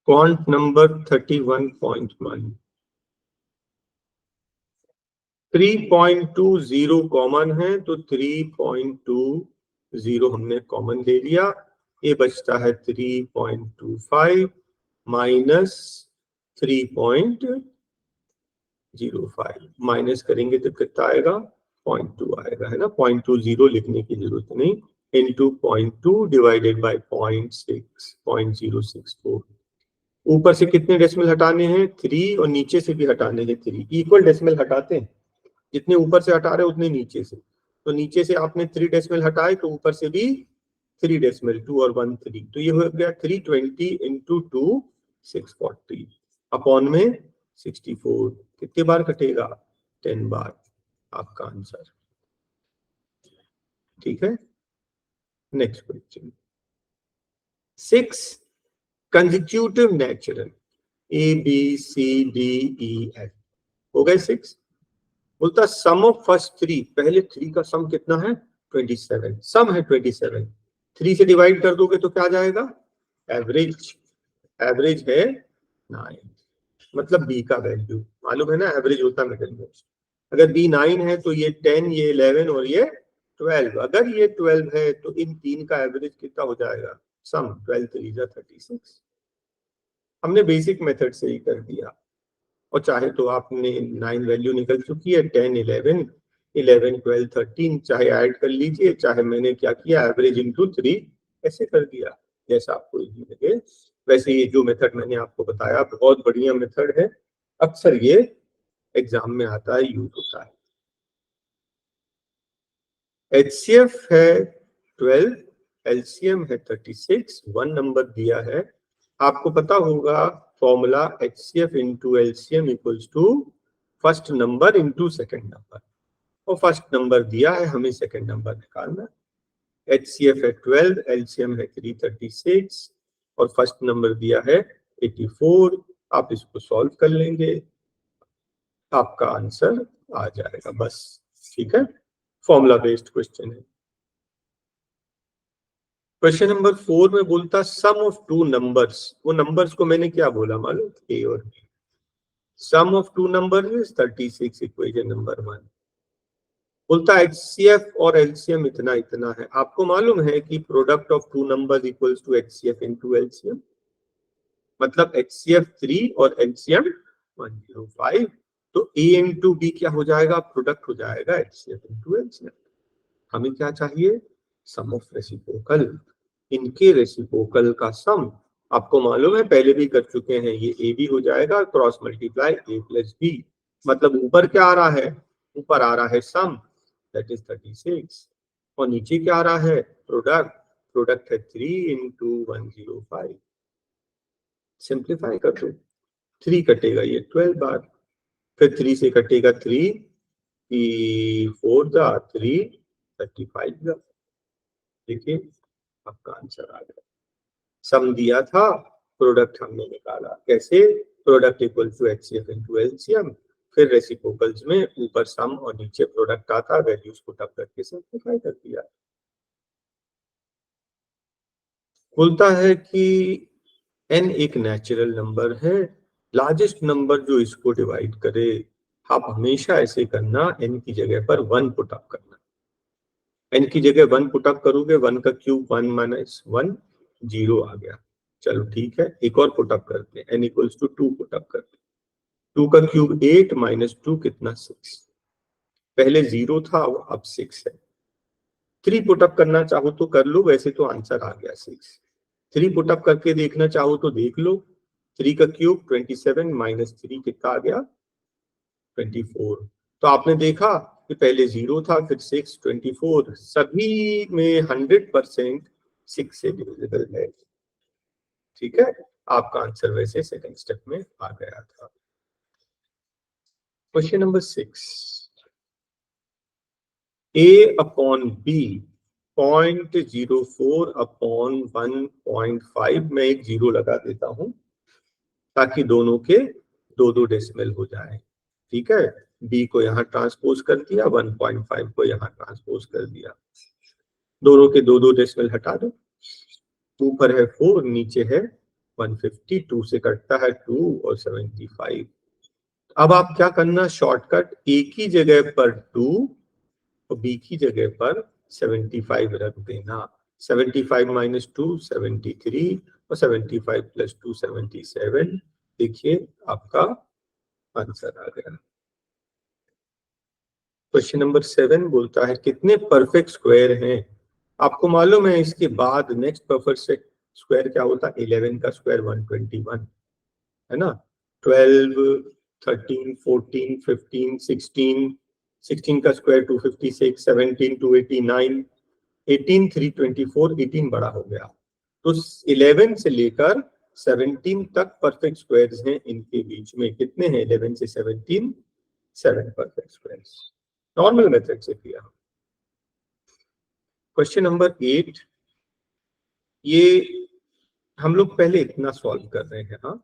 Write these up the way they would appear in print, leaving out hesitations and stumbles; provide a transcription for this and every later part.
Quant number 31.1, 3.20 common है तो 3.20 हमने कॉमन ले लिया। ये बचता है 3.25 माइनस 3.05, माइनस करेंगे तो कितना आएगा, 0.2 आएगा, है ना। 0.20 लिखने की जरूरत नहीं, इंटू 0.2 डिवाइडेड बाई 0.064। ऊपर से कितने डेसिमल हटाने हैं, 3, और नीचे से भी हटाने हैं 3। इक्वल डेसिमल हटाते हैं, जितने ऊपर से हटा रहे उतने नीचे से। तो नीचे से आपने 3 डेसिमल हटाए तो ऊपर से भी 3 डेसिमल, 2 और 1 3, तो ये हो गया 320 इंटू 2 640 अपॉन में 64। कितने बार कटेगा, 10 बार, आपका आंसर। ठीक है, next question 6 consecutive natural ABCDEF हो गए 6। बोलता सम ऑफ फर्स्ट 3, पहले 3 का सम कितना है, 27, सम है 27, 3 से डिवाइड कर दोगे तो क्या आ जाएगा, एवरेज, एवरेज है 9, मतलब बी का वैल्यू मालूम है ना, एवरेज होता है मिडिल मोस्ट। अगर बी 9 है तो ये 10, ये 11 और ये 12। अगर ये 12 है तो इन 3 का एवरेज कितना हो जाएगा, सम 12 3 जा 36। हमने बेसिक मेथड से ही कर दिया, और चाहे तो आपने 9 वैल्यू निकल चुकी है, 10 11 11 12 13 चाहे ऐड कर लीजिए, चाहे मैंने क्या किया एवरेज इंटू 3 ऐसे कर दिया, जैसा आपको इजी लगे। वैसे ये जो मेथड मैंने आपको बताया बहुत बढ़िया मेथड है, अक्सर ये एग्जाम में आता है, यूज होता है। HCF है 12, LCM है 36, 1 नंबर दिया है। आपको पता होगा formula HCF into LCM equals to first number into second number, और फर्स्ट नंबर दिया है, हमें सेकेंड नंबर निकालना। HCF है 12, LCM है 336 और फर्स्ट नंबर दिया है 84। आप इसको सॉल्व कर लेंगे, आपका आंसर आ जाएगा बस। ठीक है, फॉर्मूला बेस्ड क्वेश्चन है। क्वेश्चन नंबर 4 में बोलता सम ऑफ 2 नंबर्स, वो नंबर्स को मैंने क्या बोला मालूम, ए और B. Sum of 2 numbers is 36, equation number 1। बोलता HCF और LCM इतना इतना है। आपको मालूम है कि product of 2 numbers equals to HCF into LCM, मतलब HCF 3 और LCM 105। तो A इंटू बी क्या हो जाएगा, प्रोडक्ट हो जाएगा HCF इनटू LCM। हमें क्या चाहिए, सम ऑफ रेसिप्रोकल, इनके रेसिप्रोकल का सम। आपको मालूम है पहले भी कर चुके हैं, ये ए बी हो जाएगा क्रॉस मल्टीप्लाई ए प्लस बी, मतलब ऊपर क्या आ रहा है, ऊपर आ रहा है सम दैट इज 36, और नीचे क्या आ रहा है, प्रोडक्ट, प्रोडक्ट है 3 इंटू 105। सिंप्लीफाई कर दो, 3 कटेगा ये 12 बार, फिर 3 से कटेगा 3, 4 जा 3 35 जा। देखिए आपका आंसर आ गया। सम दिया था, प्रोडक्ट हमने निकाला, कैसे, product equal to HCF into LCM, फिर रेसिप्रोकल्स में ऊपर सम और नीचे प्रोडक्ट आता, वैल्यूज पुट अप करके सिंप्लीफाई कर दिया। बोलता है कि n एक नेचुरल नंबर है, लार्जेस्ट नंबर जो इसको डिवाइड करे, आप हमेशा ऐसे करना, n की जगह पर 1 पुट अप करना। n की जगह 1 पुट अप करोगे, 1 का क्यूब 1 माइनस 1 0 आ गया। चलो ठीक है, एक और पुट अप करते हैं, n equals to 2 put up करते हैं। 2 का क्यूब 8 माइनस 2 कितना 6, पहले 0 था अब 6 है। 3 पुट अप करना चाहो तो कर लो, वैसे तो आंसर आ गया 6। 3 पुट अप करके देखना चाहो तो देख लो, 3 का क्यूब 27 माइनस 3 कितना आ गया 24। तो आपने देखा कि पहले 0 था, फिर 6, 24, सभी में 100% 6 से डिविजिबल है। ठीक है, आपका आंसर वैसे सेकंड स्टेप में आ गया था। Question number 6, A upon B 0.04 upon 1.5 में एक 0 लगा देता हूं ताकि दोनों के 2 डेसिमल हो जाए। ठीक है, b को यहाँ ट्रांसपोज कर दिया, 1.5 को यहाँ ट्रांसपोज कर दिया, दोनों के 2 डेसिमल हटा दो, ऊपर है 4 नीचे है 150, 2 से कटता है 2 और 75। अब आप क्या करना, शॉर्टकट ए की जगह पर 2 और बी की जगह पर 75 रख देना। 75 माइनस 2 73 और 75 प्लस 2 77। देखिए आपका आंसर आ गया। क्वेश्चन नंबर 7 बोलता है कितने परफेक्ट स्क्वायर हैं। आपको मालूम है इसके बाद नेक्स्ट परफेक्ट स्क्वायर क्या होता है, 11 का स्क्वायर 121 है ना, 12 13 14 15 16, 16 का स्क्वायर 256, 17 289, 18 324, 18 बड़ा हो गया। तो 11 से लेकर 17 तक परफेक्ट स्क्वायर्स हैं, इनके बीच में कितने हैं 11 से 17, 7 परफेक्ट स्क्वायर्स। नॉर्मल मेथड से किया। क्वेश्चन नंबर 8, ये हम लोग पहले इतना सॉल्व कर रहे हैं, हाँ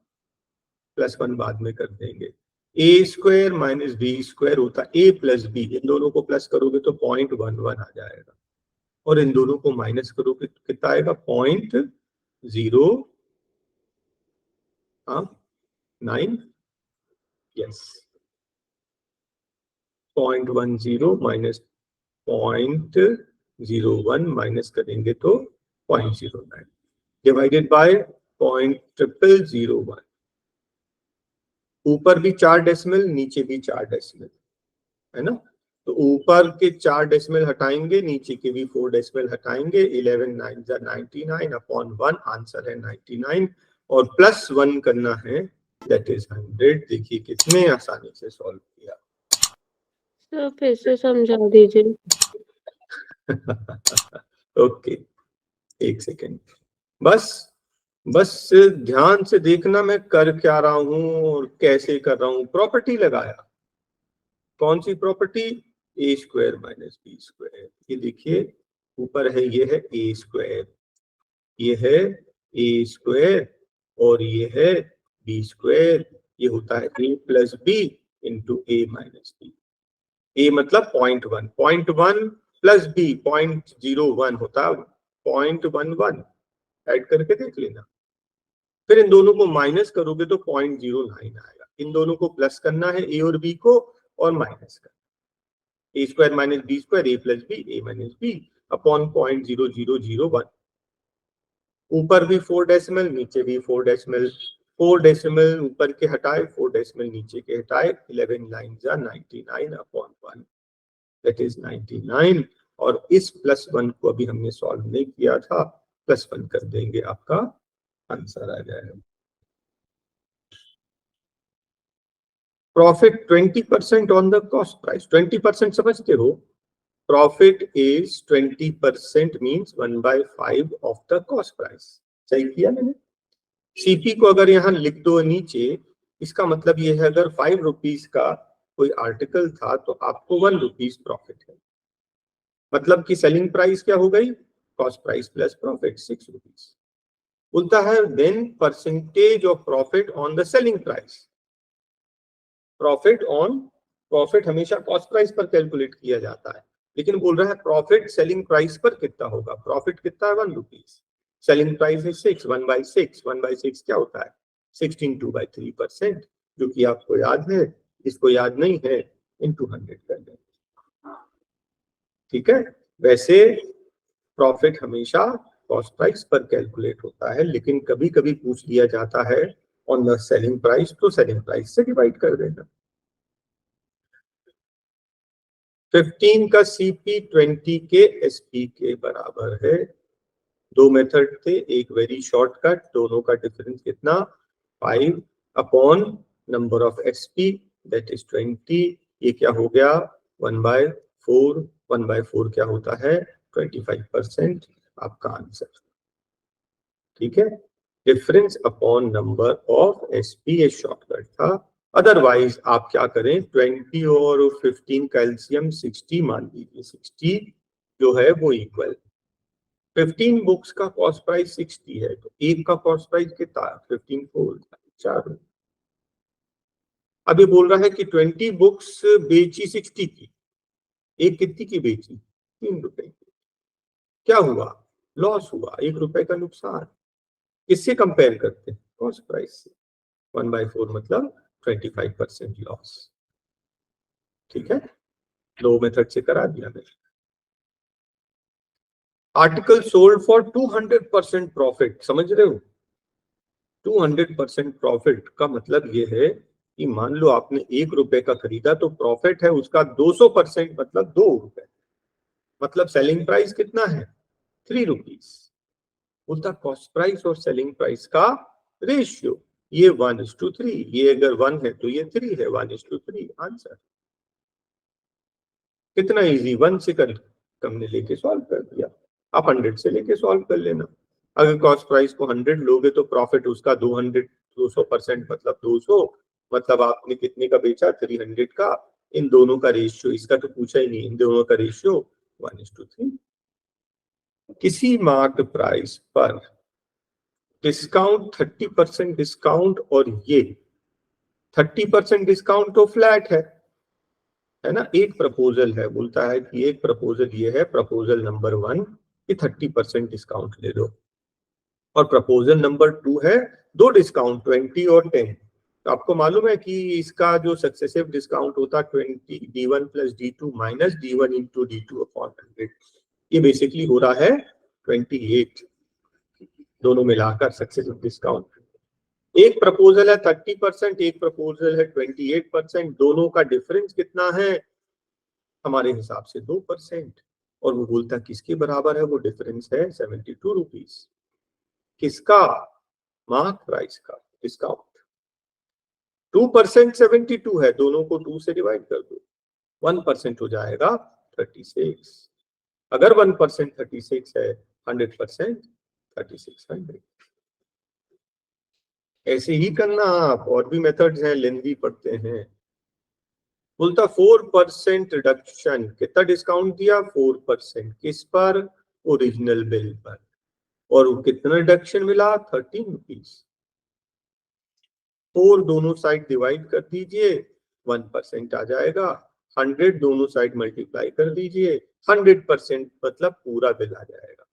+1 बाद में कर देंगे। ए स्क्वायर माइनस बी स्क्वायर होता है ए प्लस बी, इन दोनों को प्लस करोगे तो 0.11 आ जाएगा और इन दोनों को माइनस करोगे तो कितना आएगा 0.09, यस 0.10 माइनस 0.01 माइनस करेंगे तो 0.09 डिवाइडेड बाय 0.0001। ऊपर भी 4 डेसिमल नीचे भी 4 डेसिमल है ना, तो ऊपर के 4 डेसिमल हटाएंगे, नीचे के भी 4 डेसिमल हटाएंगे। 11 9 99 अपॉन 1 आंसर है 99 और +1 करना है दैट इज 100। देखिए कितने आसानी से सॉल्व किया। सर फिर से समझा दीजिए। ओके, एक सेकेंड, बस बस ध्यान से देखना मैं कर क्या रहा हूं और कैसे कर रहा हूं। प्रॉपर्टी लगाया, कौन सी प्रॉपर्टी, ए स्क्वायर माइनस बी स्क्वायर। ये देखिए ऊपर है, ये है ए स्क्वायर, ये है ए स्क्वायर और ये है बी स्क्वायर। ये होता है ए प्लस बी इंटू ए माइनस बी। ए मतलब 0.1, 0.1 प्लस बी 0.01 होता है 0.11। ऐड करके देख लेना, फिर इन दोनों को माइनस करोगे तो 0.09 आएगा। इन दोनों को प्लस करना है ए और बी को और माइनस करना, ए स्क्वायर माइनस बी स्क्वायर ए प्लस बी ए माइनस बी अपॉन 0.0001। ऊपर भी 4 डेसिमल नीचे भी 4 डेसिमल, 4 डेसिमल ऊपर के हटाए 4 डेसिमल नीचे के हटाए, 11 9 99 अपॉन 1 दैट इज 99। और इस +1 को अभी हमने सॉल्व नहीं किया था, +1 कर देंगे आपका आंसर आ जाएगा। Profit 20% on the cost price. 20% समझते हो, profit is 20% means 1/5 of the cost price. सही किया मैंने। सीपी को अगर यहाँ लिख दो नीचे, इसका मतलब ये है अगर 5 रुपीज का कोई आर्टिकल था तो आपको 1 रुपीज प्रॉफिट है। मतलब कि सेलिंग प्राइस क्या हो गई, cost price plus profit 6 rupees. बोलता है then percentage of profit on the selling price. Profit हमेशा कॉस्ट प्राइस पर कैलकुलेट किया जाता है, लेकिन बोल रहा है प्रॉफिट सेलिंग प्राइस पर कितना होगा। प्रॉफिट कितना है 1 रुपीज, सेलिंग प्राइस है 6, 1/6। 1/6 क्या होता है 16 2/3%, जो कि आपको याद है। इसको याद नहीं है इनटू 100 कर दें, ठीक है। वैसे प्रॉफिट हमेशा कॉस्ट प्राइस पर कैलकुलेट होता है, लेकिन कभी कभी पूछ लिया जाता है ऑन द सेलिंग प्राइस, तो सेलिंग प्राइस से डिवाइड कर देना। 15 का सीपी 20 के एसपी के बराबर है। 2 मेथड थे, एक वेरी शॉर्टकट, दोनों का डिफरेंस कितना 5 upon number of SP that is 20। ये क्या हो गया 1/4। 1/4 क्या होता है 25%, आपका आंसर, ठीक है। Difference upon number of SP ये शॉर्टकट था। अदरवाइज आप क्या करें, 20 और 15 का एलसीएम 60 मान लीजिए। 60 जो है वो इक्वल, 15 बुक्स का कॉस्ट प्राइस 60 है तो एक का कॉस्ट प्राइस कितना है 15 4 4। अभी बोल रहा है कि 20 बुक्स बेची 60 की, एक कितनी की बेची 3 रुपए की। क्या हुआ, लॉस हुआ, 1 रुपए का नुकसान। किससे कंपेयर करते हैं, कॉस्ट प्राइस से। 1/4 मतलब 25% लॉस। ठीक है, दो मेथड से करा दिया मैंने। आर्टिकल सोल्ड फॉर 200% प्रॉफिट, समझ रहे हो? 200% प्रॉफिट का मतलब ये है कि मान लो आपने 1 रुपए का खरीदा तो प्रॉफिट है उसका 200% मतलब 2 रुपए, मतलब सेलिंग प्राइस कितना है 3 रुपीज। बोलता कॉस्ट प्राइस और सेलिंग प्राइस का रेशियो ये 1:3, ये अगर 1 है तो ये 3 है, 1:3 आंसर। कितना इजी, 1 से कर हमने लेके सॉल्व कर दिया। आप 100 से लेके सॉल्व कर लेना। अगर कॉस्ट प्राइस को 100 लोगे तो प्रॉफिट उसका 200% मतलब 200, मतलब आपने कितने का बेचा 300 का। इन दोनों का रेशियो, इसका तो पूछा ही नहीं, इन दोनों का रेशियो 1:3। किसी मार्क प्राइस पर डिस्काउंट 30% डिस्काउंट, और ये 30% डिस्काउंट तो फ्लैट है ना। एक प्रपोजल है, बोलता है कि एक प्रपोजल ये है, प्रपोजल नंबर 1 कि 30% डिस्काउंट ले लो, और प्रपोजल नंबर 2 है दो डिस्काउंट 20 और 10। तो आपको मालूम है कि इसका जो सक्सेसिव डिस्काउंट होता है 20 D1 plus D2 minus D1 into D2 upon 100, ये बेसिकली हो रहा है 28, दोनों मिलाकर सक्सेसिव डिस्काउंट। एक प्रपोजल है 30%, एक प्रपोजल है 28%, दोनों का डिफरेंस कितना है हमारे हिसाब से 2%, और वो बोलता किसके बराबर है, वो डिफरेंस है 72 रुपीज। किसका, मार्क प्राइस का डिस्काउंट। 2% 72 है, दोनों को 2 से डिवाइड कर दो, 1% हो जाएगा 36। अगर 1% 36 है, 100% 3600। ऐसे ही करना आप, और भी मेथड्स हैं, लेंदी पढ़ते हैं। बोलता 4% रिडक्शन, कितना डिस्काउंट दिया 4%, किस पर, ओरिजिनल बिल पर, और वो कितना रिडक्शन मिला 13 रुपीज। 4 दोनों साइड डिवाइड कर दीजिए, 1% आ जाएगा। 100 दोनों साइड मल्टीप्लाई कर दीजिए, 100% मतलब पूरा बिल आ जाएगा।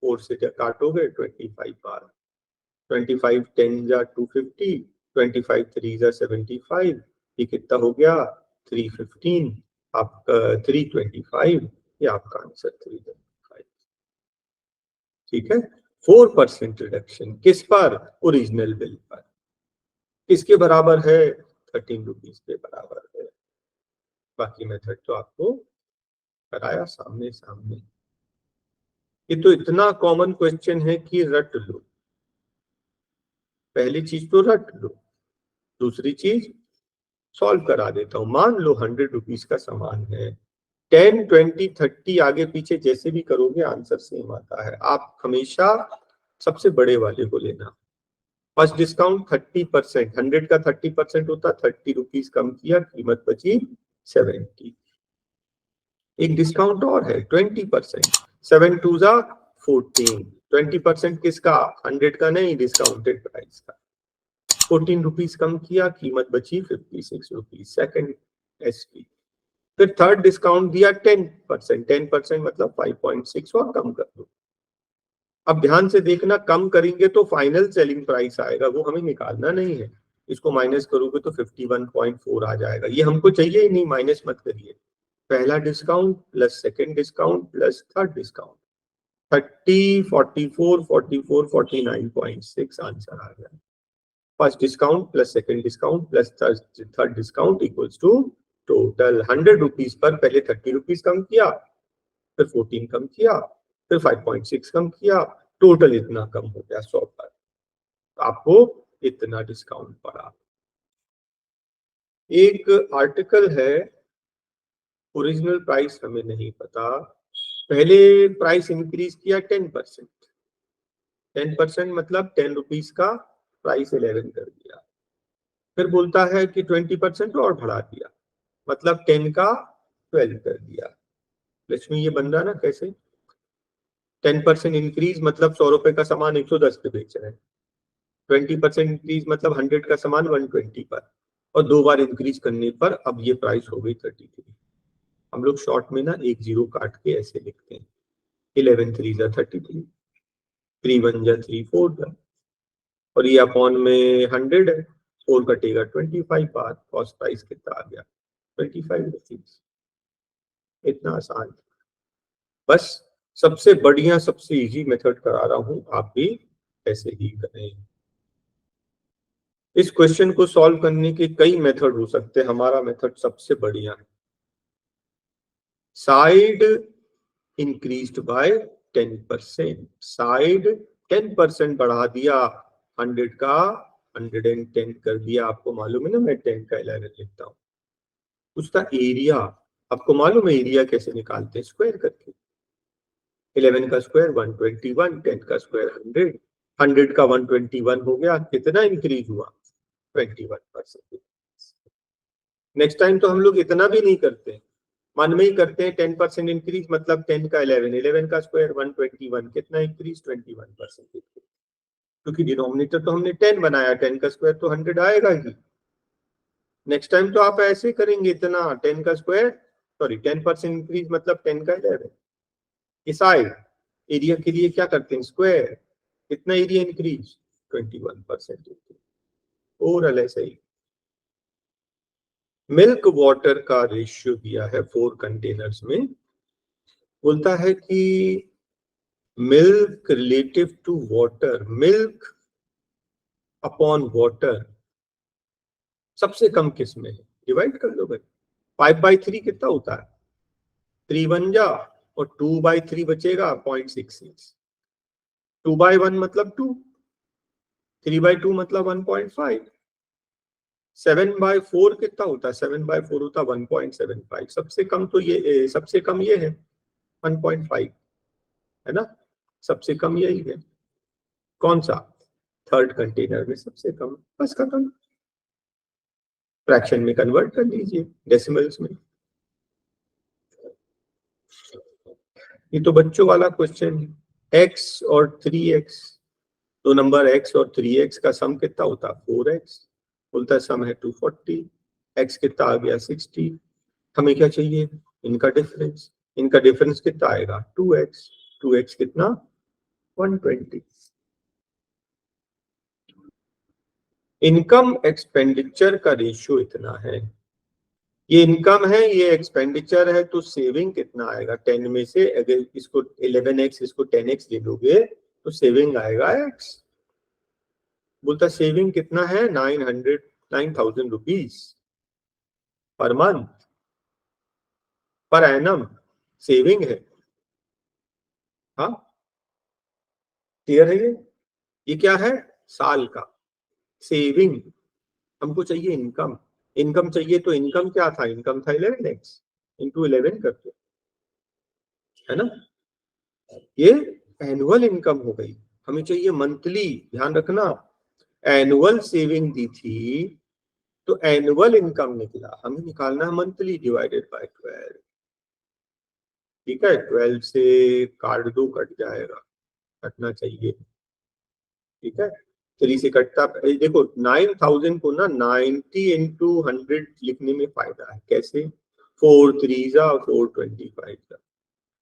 4 से काटोगे 25 बार, 25 10 जा 250, 25 3 जा 75, ये कितना हो गया 315, आपका 325, ये आपका आंसर 325। ठीक है, 4% रिडक्शन किस पर, ओरिजिनल बिल पर, किसके बराबर है 13 रुपीज के बराबर है। बाकी मेथड तो आपको कराया सामने सामने। ये तो इतना कॉमन क्वेश्चन है कि रट लो, पहली चीज तो रट लो, दूसरी चीज सॉल्व करा देता हूं। मान लो 100 रुपीज का सामान है, 10 20 30 आगे पीछे जैसे भी करोगे आंसर सेम आता है। आप हमेशा सबसे बड़े वाले को लेना। फर्स्ट डिस्काउंट 30%, 100 का 30% होता 30 रुपीज कम किया, कीमत बची 70। एक डिस्काउंट और है 20%, 7 2 जा 14, 20% किसका 100 का नहीं, डिस्काउंटेड प्राइस का। 14 रुपीज कम किया, कीमत बची 56 रुपीज, सेकंड एसपी। फिर थर्ड डिस्काउंट दिया 10%, 10% मतलब 5.6 और कम कर दो। अब ध्यान से देखना, कम करेंगे तो फाइनल सेलिंग प्राइस आएगा, वो हमें निकालना नहीं है। इसको माइनस करोगे तो 51.4 आ जाएगा, ये हमको चाहिए ही नहीं, माइनस मत करिए। पहला discount plus second discount plus third discount, 30 44 44 49.6 answer आ गया। First discount plus second discount plus third discount equals to total 100 rupees पर पहले 30 रुपीज कम किया, फिर 14 कम किया, फिर 5.6 कम किया, टोटल इतना कम हो गया 100 पर। आपको इतना डिस्काउंट पड़ा। एक आर्टिकल है, ओरिजिनल प्राइस हमें नहीं पता, पहले प्राइस इंक्रीज किया 10%, 10% मतलब 10 रुपीज का प्राइस 11 कर दिया। फिर बोलता है कि 20% और बढ़ा दिया, मतलब 10 का 12 कर दिया। लक्ष्मी ये बन रहा ना कैसे, 10% इंक्रीज मतलब 100 रुपए का सामान 110 पे बेच रहे हैं, 20% इंक्रीज मतलब 100 का सामान 120 पर, और दो बार इंक्रीज करने पर अब ये प्राइस हो गई 33। हम लोग शॉर्ट में ना एक जीरो काट के ऐसे लिखते हैं, 11 3 जा 33, 3 1 जा 3 4 जा, और ये अपॉन में 100 है, 4 कटेगा 25 बार, कॉस्ट प्राइस कितना आ गया 25 रुपीज। इतना आसान, बस सबसे बढ़िया सबसे इजी मेथड करा रहा हूं, आप भी ऐसे ही करें। इस क्वेश्चन को सॉल्व करने के कई मेथड हो सकते हैं, हमारा मेथड सबसे बढ़िया है। साइड इंक्रीज्ड बाय 10%, साइड 10% बढ़ा दिया, 100 का 110 कर दिया। आपको मालूम है ना, मैं 10 का 11 लिखता हूँ। उसका एरिया आपको मालूम है, एरिया कैसे निकालते हैं, स्क्वायर करके। 11 का स्क्वायर 121, 10 का स्क्वायर 100, 100 का 121 हो गया। कितना इंक्रीज हुआ 21%। नेक्स्ट टाइम तो हम लोग इतना भी नहीं करते, मन में ही करते हैं 10% इंक्रीज मतलब 10 का 11, 11 का स्क्वायर 121, कितना इंक्रीज 21%। क्योंकि डिनोमिनेटर तो हमने 10 बनाया, 10 का स्क्वायर तो 100 आएगा ही। नेक्स्ट टाइम तो आप ऐसे करेंगे, इतना 10 का स्क्वायर, सॉरी 10% इंक्रीज मतलब 10 का 11। इस साइड एरिया के लिए क्या करते हैं, स्क्वायर। कितना एरिया इंक्रीज 21%। ओवरऑल ऐसे ही। मिल्क वाटर का रेशियो दिया है 4 कंटेनर्स में, बोलता है कि milk relative to water, milk upon water सबसे कम किस में है, डिवाइड कर लो भाई। 5/3 कितना होता है, 3 बन जा, और 2/3 बचेगा 0.66। 2/1 मतलब 2, 3/2 मतलब 1.5, 7/4 कितना होता है, 7/4 होता है 1.75। सबसे कम तो ये, सबसे कम ये है 1.5, है ना, सबसे कम यही है। कौन सा, थर्ड कंटेनर में सबसे कम, बस खत्म। फ्रैक्शन में कन्वर्ट कर दीजिए, डेसिमल्स में। ये तो बच्चों वाला क्वेश्चन है। x और 3x, दो नंबर x और 3x का सम कितना होता है 4x, बोलता है सम है 240, x कितना आ गया 60। हमें क्या चाहिए, इनका डिफरेंस। इनका डिफरेंस कितना आएगा 2x, 2x कितना 120। इनकम एक्सपेंडिचर का रेशियो इतना है, ये इनकम है ये एक्सपेंडिचर है, तो सेविंग कितना आएगा 10 में से, अगर इसको 11x इसको 10x ले लोगे तो सेविंग आएगा x। बोलता सेविंग कितना है 9,000 rupees per month, per annum saving है। हाँ क्लियर है ये क्या है, साल का सेविंग। हमको चाहिए इनकम, इनकम चाहिए तो इनकम क्या था, इनकम था 11x इंटू 11 करके, है ना। ये एनुअल इनकम हो गई, हमें चाहिए मंथली। ध्यान रखना, एनुअल सेविंग दी थी तो एनुअल इनकम निकला, हमें निकालना है मंथली डिवाइडेड बाय 12। ठीक है, 12 से काट दो, कट जाएगा, कटना चाहिए। ठीक है, 3 से कटता, देखो 9,000 को ना 90 इंटू 100 लिखने में फायदा है। कैसे, 4 3 जा 425 जा,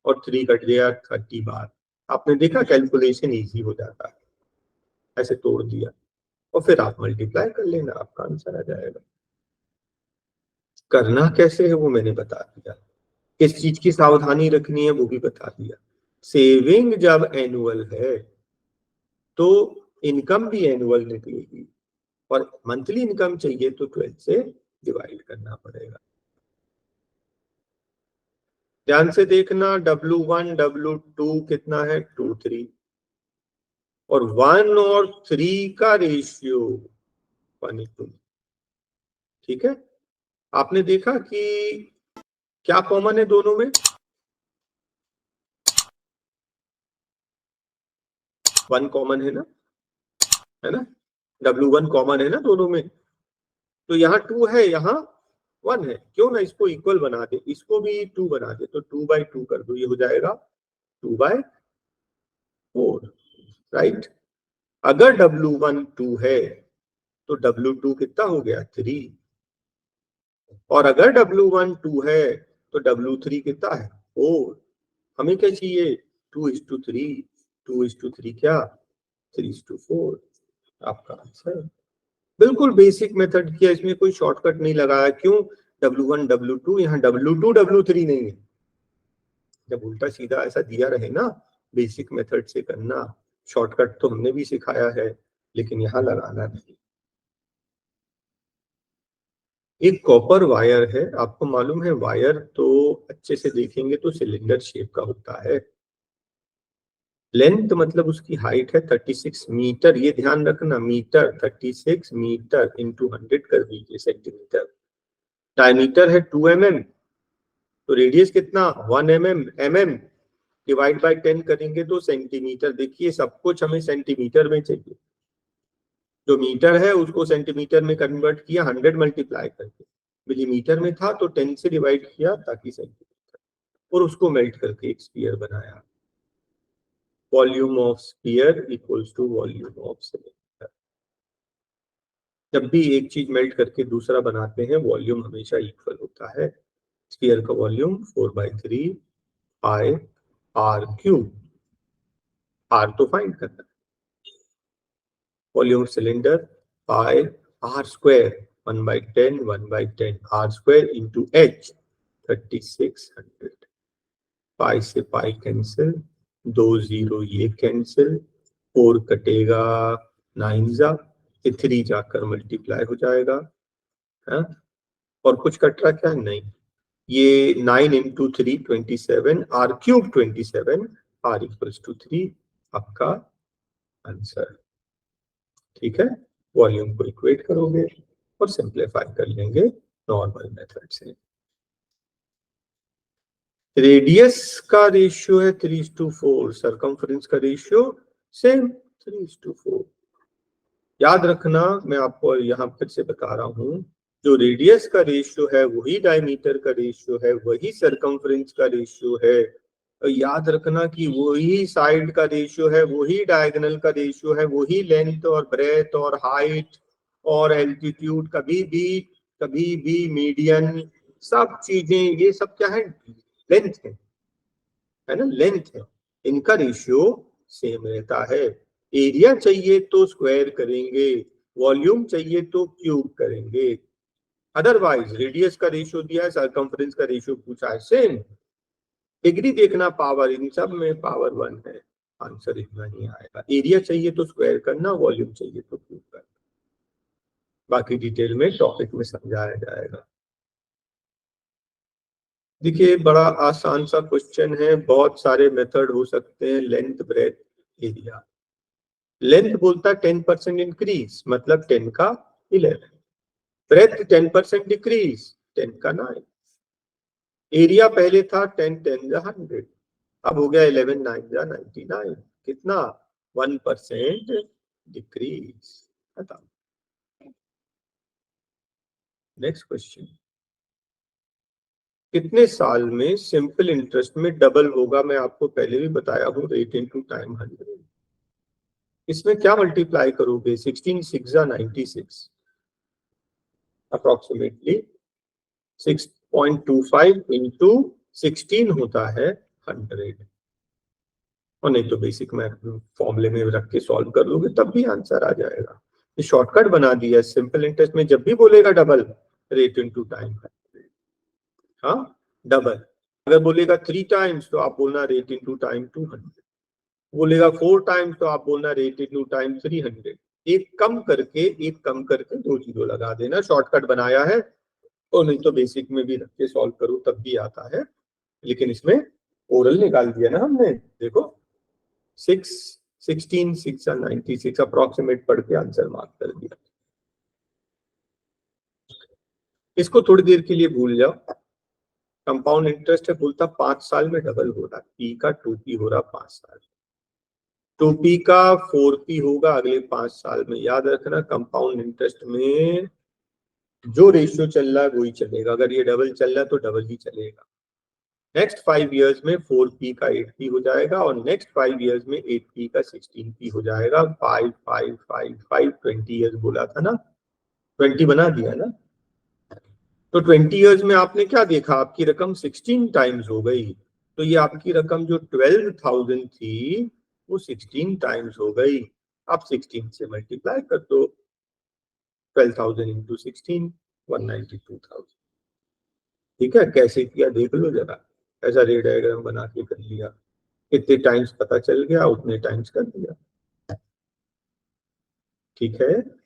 और 3 कट गया 30 बार। आपने देखा कैलकुलेशन इजी हो जाता है, ऐसे तोड़ दिया और फिर आप मल्टीप्लाई कर लेना, आपका आंसर आ जाएगा। करना कैसे है वो मैंने बता दिया, किस चीज की सावधानी रखनी है वो भी बता दिया। सेविंग जब एनुअल है तो इनकम भी एनुअल निकलेगी, और मंथली इनकम चाहिए तो 12 से डिवाइड करना पड़ेगा। ध्यान से देखना, W1 W2 कितना है 2 3, और 1 और 3 का रेशियो 1:2। ठीक है, आपने देखा कि क्या कॉमन है दोनों में, 1 कॉमन है ना, W1 कॉमन है ना दोनों में, तो यहाँ 2 है यहाँ 1 है, क्यों ना इसको इक्वल बना दे, इसको भी 2 बना दे, तो 2/2 कर दो, ये हो जाएगा 2/4, राइट। अगर W1 2 है तो W2 कितना हो गया 3, और अगर W1 2 है तो W3 कितना है 4। हमें क्या चाहिए 2:3, 2:3 क्या 3:4। आपका आंसर। बिल्कुल बेसिक मेथड किया, इसमें कोई शॉर्टकट नहीं लगाया। क्यों? W1 W2, यहाँ W2 W3 नहीं है। जब उल्टा सीधा ऐसा दिया रहे ना, बेसिक मेथड से करना, शॉर्टकट तो हमने भी सिखाया है, लेकिन यहाँ लगाना नहीं। एक कॉपर वायर है, आपको मालूम है वायर तो अच्छे से देखेंगे तो सिलेंडर शेप का होता है। लेंथ मतलब उसकी हाइट है 36 मीटर, ये ध्यान रखना, मीटर 36 मीटर इंटू 100 कर दीजिए सेंटीमीटर। डायमीटर है 2 mm, तो रेडियस कितना 1 mm, mm डिवाइड बाय 10 करेंगे तो सेंटीमीटर। देखिए सब कुछ हमें सेंटीमीटर में चाहिए, जो मीटर है उसको सेंटीमीटर में कन्वर्ट किया 100 मल्टीप्लाई करके, मिलीमीटर में था तो 10 से डिवाइड किया ताकि सेंटीमीटर, और उसको मेल्ट करके एक स्फीयर बनाया। Volume of sphere equals to volume of cylinder. जब भी एक चीज मेल्ट करके दूसरा बनाते हैं वॉल्यूम हमेशा इक्वल होता है। स्फीयर का volume 4/3 pi r cube, r तो फाइंड करना है। Volume cylinder pi r square 1/10 1/10 r square into h 3600। Pi से पाई कैंसिल, 2 0 ये कैंसिल, 4 कटेगा 9 जा, 3 जाकर मल्टीप्लाई हो जाएगा है? और कुछ कट रहा क्या? नहीं। ये 9 into 3 27, r cube 27, r equals to 3 आपका आंसर। ठीक है, वॉल्यूम को इक्वेट करोगे और सिंप्लीफाई कर लेंगे नॉर्मल मेथड से। रेडियस का रेशियो है 3:4, सरकमफ्रेंस का रेशियो सेम 3:4। याद रखना, मैं आपको यहाँ फिर से बता रहा हूँ, जो रेडियस का रेशियो है वही डायमीटर का रेशियो है, वही सरकमफ्रेंस का रेशियो है। याद रखना कि वही साइड का रेशियो है, वही डायगोनल का रेशियो है, वही लेंथ और ब्रेथ और हाइट और एल्टीट्यूड, कभी भी मीडियन, सब चीजें, ये सब क्या है? लेंथ है ना, लेंथ है, इनका रेशियो सेम रहता है। एरिया चाहिए तो स्क्वायर करेंगे, वॉल्यूम चाहिए तो क्यूब करेंगे। अदरवाइज रेडियस का रेशियो दिया है, सरकमफ्रेंस का रेशियो पूछा है, सेम। डिग्री देखना, पावर इन सब में पावर 1 है, आंसर इतना ही आएगा। एरिया चाहिए तो स्क्वायर करना, वॉल्यूम चाहिए तो क्यूब करना। बाकी डिटेल में टॉपिक में समझाया जाएगा। देखिए बड़ा आसान सा क्वेश्चन है, बहुत सारे मेथड हो सकते हैं। लेंथ ब्रेथ एरिया, लेंथ बोलता है 10% इंक्रीज, मतलब 10 का 11, ब्रेथ 10% डिक्रीज, 10 का 9। एरिया पहले था 10 10 जा 100, अब हो गया 11 9 जा 99, कितना 1% डिक्रीज। खत्म। नेक्स्ट क्वेश्चन, कितने साल में सिंपल इंटरेस्ट में डबल होगा? मैं आपको पहले भी बताया हूँ, रेट इनटू टाइम 100। इसमें क्या मल्टीप्लाई करोगे? 16 6 जा 96, अप्रोक्सीमेटली 6.25 इंटू 16 होता है 100, और नहीं तो बेसिक मैथ फॉर्मूले में रख के सॉल्व कर लोगे तब भी आंसर आ जाएगा। ये शॉर्टकट बना दिया सिंपल इंटरेस्ट में, जब भी बोलेगा डबल, रेट इनटू टाइम 100। हाँ, डबल। अगर बोलेगा 3 टाइम्स तो आप बोलना रेट इनटू टाइम 200, बोलेगा 4 टाइम्स तो आप बोलना रेट इनटू टाइम 300। एक कम करके 2 जीरो लगा देना, शॉर्टकट बनाया है। और नहीं तो बेसिक में भी रख के सॉल्व करो तब भी आता है, लेकिन इसमें ओरल निकाल दिया ना हमने। देखो 6 16 6 96 अप्रोक्सीमेट पढ़ के आंसर मार्क कर दिया। इसको थोड़ी देर के लिए भूल जाओ। कंपाउंड इंटरेस्ट है, बोलता 5 साल में डबल हो रहा, पी का 2p हो रहा 5 साल, 2p का 4p होगा अगले 5 साल में। याद रखना कंपाउंड इंटरेस्ट में जो रेशियो चल रहा है वही चलेगा, अगर ये डबल चल रहा है तो डबल ही चलेगा। नेक्स्ट 5 इयर्स में 4p का 8p हो जाएगा, और नेक्स्ट 5 इयर्स में 8p का 16p हो जाएगा। 5 5 5 5 20 इयर्स बोला था ना, 20 बना दिया ना। तो 20 इयर्स में आपने क्या देखा? आपकी रकम 16 टाइम्स हो गई, तो ये आपकी रकम जो 12,000 थी वो 16 टाइम्स हो गई। आप 16 से मल्टीप्लाई कर दो, 12,000 इंटू 16, 192,000। ठीक है, कैसे किया देख लो जरा, ऐसा रे डायग्राम बना के कर लिया, कितने टाइम्स पता चल गया, उतने टाइम्स कर दिया। ठीक है।